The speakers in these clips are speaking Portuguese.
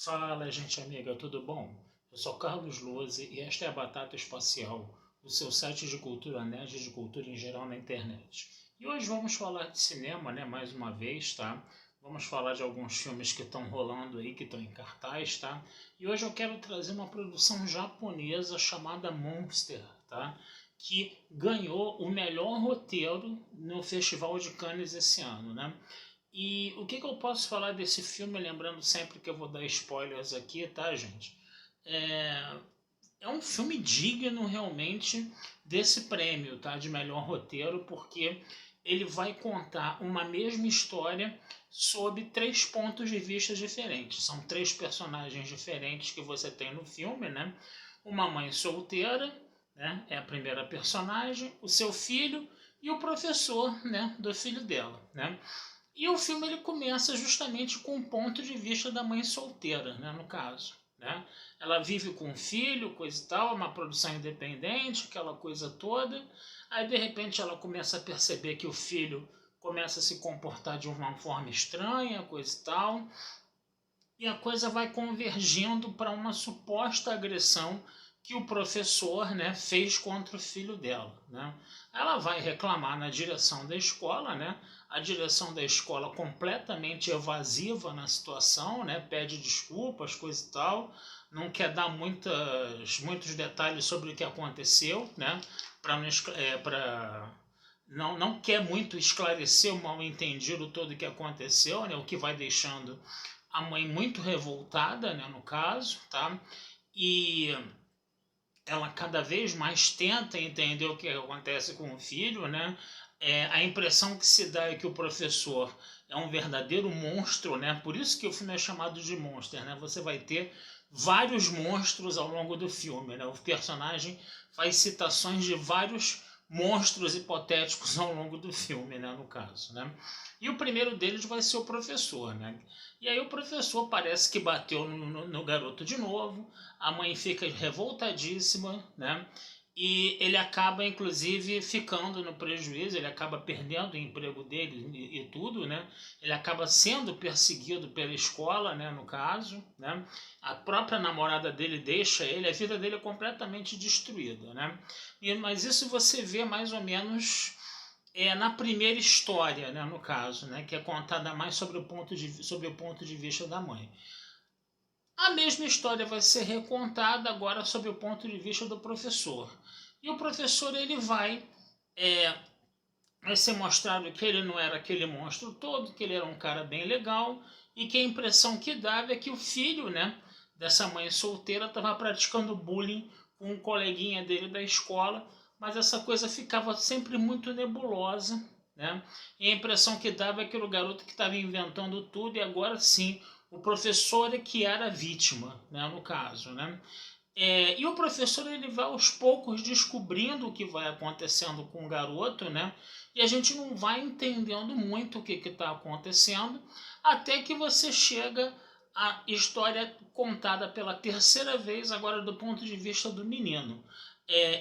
Fala, gente amiga, tudo bom? Eu sou Carlos Luze e esta é a Batata Espacial, o seu site de cultura nerd e de cultura em geral na internet. E hoje vamos falar de cinema, né, mais uma vez, tá? Vamos falar de alguns filmes que estão rolando aí, que estão em cartaz, tá? E hoje eu quero trazer uma produção japonesa chamada Monster, tá? Que ganhou o melhor roteiro no Festival de Cannes esse ano, né? E o que eu posso falar desse filme, lembrando sempre que eu vou dar spoilers aqui, tá, gente? É, é um filme digno realmente desse prêmio, tá, de melhor roteiro, porque ele vai contar uma mesma história sob três pontos de vista diferentes. São três personagens diferentes que você tem no filme, né? Uma mãe solteira, né, é a primeira personagem, o seu filho e o professor, né, do filho dela, né? E o filme ele começa justamente com o ponto de vista da mãe solteira, né, no caso. Né? Ela vive com um filho, coisa e tal, uma produção independente, aquela coisa toda. Aí de repente ela começa a perceber que o filho começa a se comportar de uma forma estranha, coisa e tal. E a coisa vai convergindo para uma suposta agressão que o professor, né, fez contra o filho dela. Né? Ela vai reclamar na direção da escola, né? A direção da escola completamente evasiva na situação, né? Pede desculpas, coisa e tal, não quer dar muitos detalhes sobre o que aconteceu, né? Não quer muito esclarecer o mal entendido todo que aconteceu, né? O que vai deixando a mãe muito revoltada, né? No caso, tá? E ela cada vez mais tenta entender o que acontece com o filho, né? A impressão que se dá é que o professor é um verdadeiro monstro, né? Por isso que o filme é chamado de Monster, né? Você vai ter vários monstros ao longo do filme, né? O personagem faz citações de vários monstros hipotéticos ao longo do filme, né? No caso, né? E o primeiro deles vai ser o professor, né? E aí o professor parece que bateu no garoto de novo, a mãe fica revoltadíssima, né? E ele acaba, inclusive, ficando no prejuízo, ele acaba perdendo o emprego dele e tudo, né? Ele acaba sendo perseguido pela escola, né? No caso, né? A própria namorada dele deixa ele, a vida dele é completamente destruída, né? Mas isso você vê mais ou menos na primeira história, né? No caso, né? Que é contada mais sobre o ponto de vista da mãe. A mesma história vai ser recontada agora sob o ponto de vista do professor. E o professor ele vai ser mostrado que ele não era aquele monstro todo, que ele era um cara bem legal e que a impressão que dava é que o filho, né, dessa mãe solteira estava praticando bullying com um coleguinha dele da escola, mas essa coisa ficava sempre muito nebulosa, né? E a impressão que dava é que era o garoto que estava inventando tudo e agora sim o professor é que era a vítima, né, no caso, né? E o professor ele vai aos poucos descobrindo o que vai acontecendo com o garoto, né? E a gente não vai entendendo muito o que está acontecendo, até que você chega à história contada pela terceira vez, agora do ponto de vista do menino.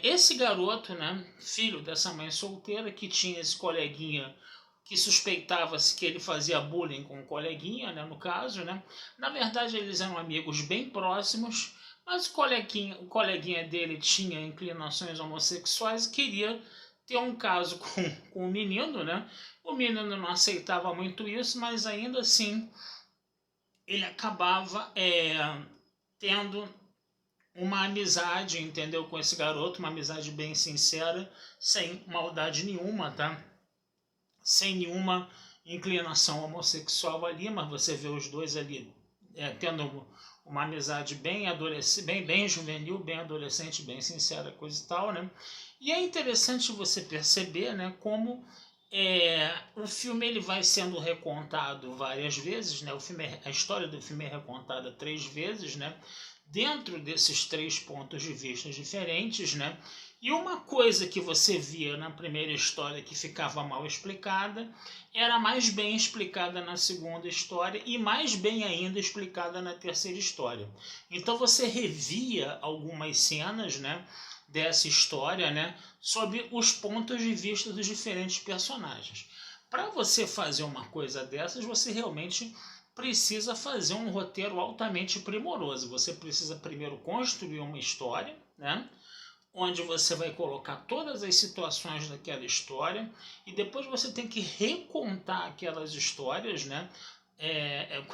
Esse garoto, né, filho dessa mãe solteira, que tinha esse coleguinha que suspeitava-se que ele fazia bullying com o coleguinha, né, no caso, né? Na verdade, eles eram amigos bem próximos, mas o coleguinha dele tinha inclinações homossexuais e queria ter um caso com o menino, né? O menino não aceitava muito isso, mas ainda assim ele acabava tendo uma amizade, entendeu? Com esse garoto, uma amizade bem sincera, sem maldade nenhuma, tá? Sem nenhuma inclinação homossexual ali, mas você vê os dois ali tendo uma amizade bem adolescente, bem juvenil, bem adolescente, bem sincera, coisa e tal, né? E é interessante você perceber, né, como o filme ele vai sendo recontado várias vezes, né? A história do filme é recontada 3 vezes, né? Dentro desses 3 pontos de vista diferentes, né? E uma coisa que você via na primeira história que ficava mal explicada, era mais bem explicada na segunda história e mais bem ainda explicada na terceira história. Então você revia algumas cenas, né, dessa história, né, sob os pontos de vista dos diferentes personagens. Para você fazer uma coisa dessas, você realmente precisa fazer um roteiro altamente primoroso. Você precisa primeiro construir uma história, né? Onde você vai colocar todas as situações daquela história e depois você tem que recontar aquelas histórias, né?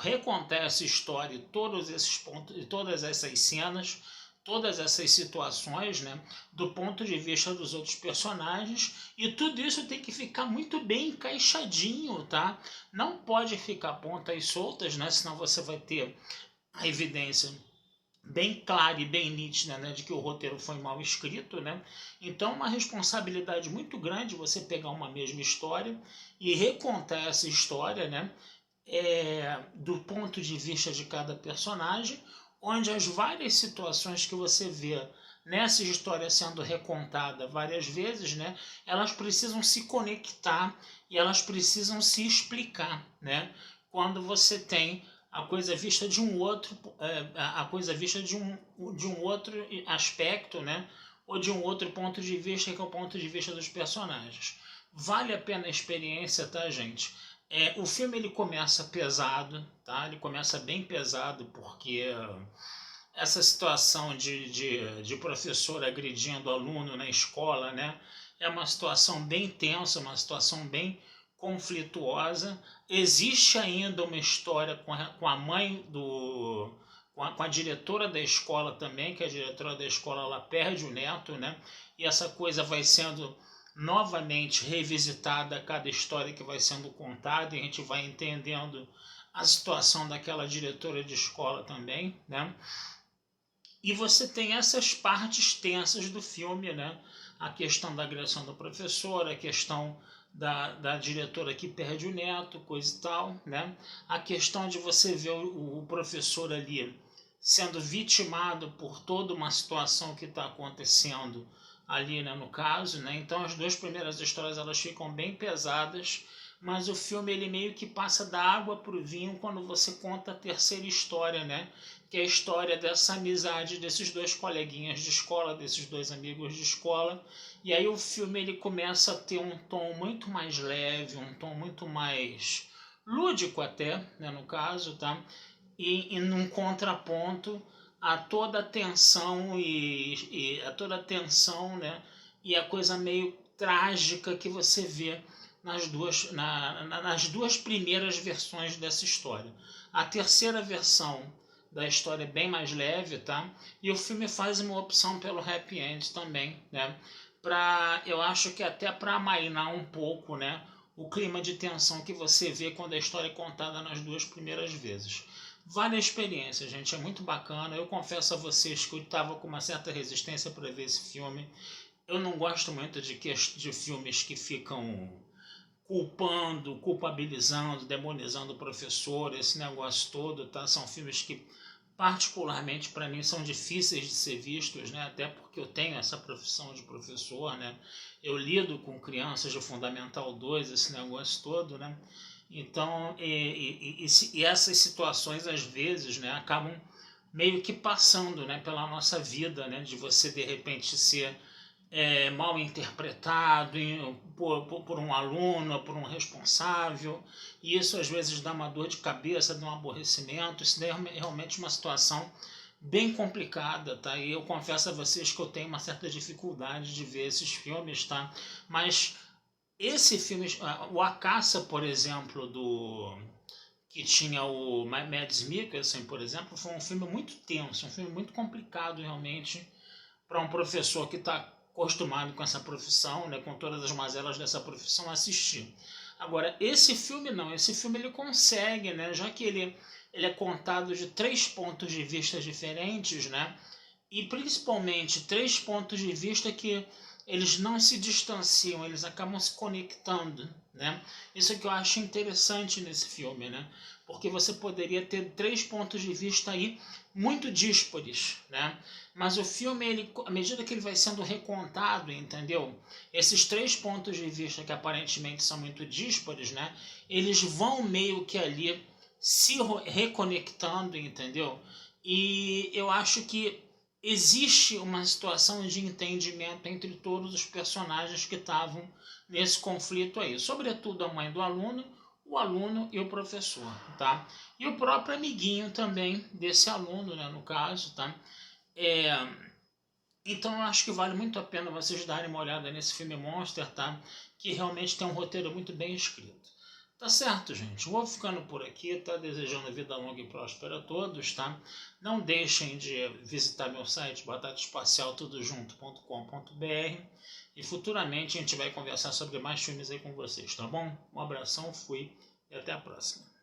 Recontar essa história e todos esses pontos, todas essas cenas, todas essas situações, né, do ponto de vista dos outros personagens, e tudo isso tem que ficar muito bem encaixadinho, tá? Não pode ficar pontas soltas, né, senão você vai ter a evidência bem clara e bem nítida, né, de que o roteiro foi mal escrito, né? Então, uma responsabilidade muito grande você pegar uma mesma história e recontar essa história, né, do ponto de vista de cada personagem, onde as várias situações que você vê nessa história sendo recontada várias vezes, né, elas precisam se conectar e elas precisam se explicar, né? Quando você tem a coisa vista de um outro, a coisa vista de um outro aspecto, né? Ou de um outro ponto de vista, que é o ponto de vista dos personagens. Vale a pena a experiência, tá, gente? O filme ele começa pesado, tá? Ele começa bem pesado porque essa situação de professor agredindo aluno na escola, né? É uma situação bem tensa, uma situação bem conflituosa. Existe ainda uma história com a mãe do... Com a diretora da escola também, que a diretora da escola ela perde o neto, né? E essa coisa vai sendo novamente revisitada a cada história que vai sendo contada, e a gente vai entendendo a situação daquela diretora de escola também, né? E você tem essas partes tensas do filme, né? A questão da agressão do professor, a questão da diretora que perde o neto, coisa e tal, né? A questão de você ver o professor ali sendo vitimado por toda uma situação que está acontecendo ali, né, no caso, né? Então as duas primeiras histórias elas ficam bem pesadas, mas o filme ele meio que passa da água para o vinho quando você conta a terceira história, né? Que é a história dessa amizade desses dois coleguinhas de escola, desses dois amigos de escola. E aí o filme ele começa a ter um tom muito mais leve, um tom muito mais lúdico até, né, no caso, tá? E num contraponto a toda a tensão e a toda a tensão, né? E a coisa meio trágica que você vê nas duas primeiras versões dessa história. A terceira versão da história é bem mais leve, tá? E o filme faz uma opção pelo happy end também, né? Eu acho que até para amainar um pouco, né? O clima de tensão que você vê quando a história é contada nas duas primeiras vezes. Vale a experiência, gente, é muito bacana. Eu confesso a vocês que eu estava com uma certa resistência para ver esse filme. Eu não gosto muito de filmes que ficam culpabilizando, demonizando o professor, esse negócio todo, tá? São filmes que, particularmente para mim, são difíceis de ser vistos, né? Até porque eu tenho essa profissão de professor, né? Eu lido com crianças de Fundamental 2, esse negócio todo, né? Então, e essas situações, às vezes, né, acabam meio que passando, né, pela nossa vida, né? De você, de repente, ser mal interpretado por um aluno, por um responsável, e isso às vezes dá uma dor de cabeça, dá um aborrecimento. Isso daí é realmente uma situação bem complicada, tá? E eu confesso a vocês que eu tenho uma certa dificuldade de ver esses filmes, tá? Mas esse filme, o A Caça, por exemplo, que tinha o Mads Mikkelsen, por exemplo, foi um filme muito tenso, um filme muito complicado realmente para um professor que está acostumado com essa profissão, né, com todas as mazelas dessa profissão, assistir. Agora, esse filme não, esse filme ele consegue, né, já que ele é contado de 3 pontos de vista diferentes, né, e principalmente 3 pontos de vista que eles não se distanciam, eles acabam se conectando, né? Isso é que eu acho interessante nesse filme, né? Porque você poderia ter 3 pontos de vista aí muito díspares, né? Mas o filme, ele, à medida que ele vai sendo recontado, entendeu? Esses 3 pontos de vista que aparentemente são muito díspares, né? Eles vão meio que ali se reconectando, entendeu? E eu acho que existe uma situação de entendimento entre todos os personagens que estavam nesse conflito aí. Sobretudo a mãe do aluno, o aluno e o professor, tá? E o próprio amiguinho também desse aluno, né, no caso, tá? Então eu acho que vale muito a pena vocês darem uma olhada nesse filme Monster, tá? Que realmente tem um roteiro muito bem escrito. Tá certo, gente? Vou ficando por aqui, tá? Desejando vida longa e próspera a todos, tá? Não deixem de visitar meu site batataespacialtudojunto.com.br e futuramente a gente vai conversar sobre mais filmes aí com vocês, tá bom? Um abração, fui e até a próxima.